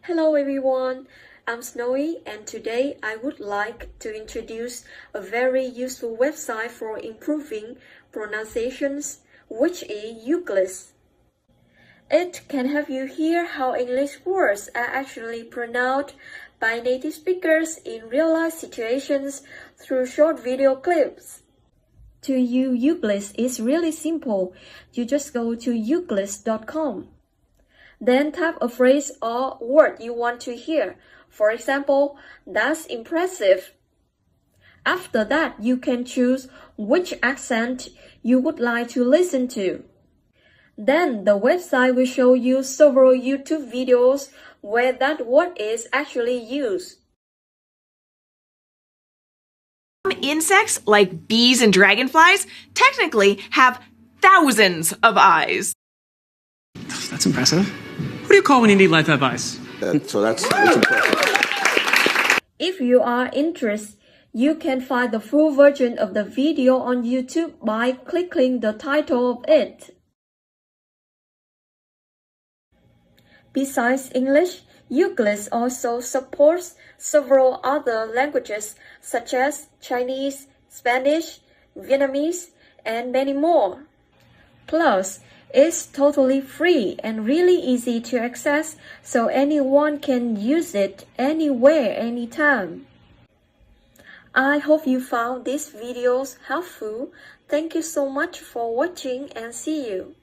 Hello everyone, I'm Snowy and today I would like to introduce a very useful website for improving pronunciations, which is YouGlish. It can help you hear how English words are actually pronounced by native speakers in real-life situations through short video clips. To use YouGlish is really simple. You just go to youglish.com. Then type a phrase or word you want to hear. For example, "That's impressive." After that, you can choose which accent you would like to listen to. Then the website will show you several YouTube videos where that word is actually used. Some insects, like bees and dragonflies, technically have thousands of eyes. That's impressive. What do you call when you need life advice? That's impressive. If you are interested, you can find the full version of the video on YouTube by clicking the title of it. Besides English, YouGlish also supports several other languages such as Chinese, Spanish, Vietnamese, and many more. Plus, it's totally free and really easy to access, so anyone can use it anywhere, anytime. I hope you found these videos helpful. Thank you so much for watching and see you.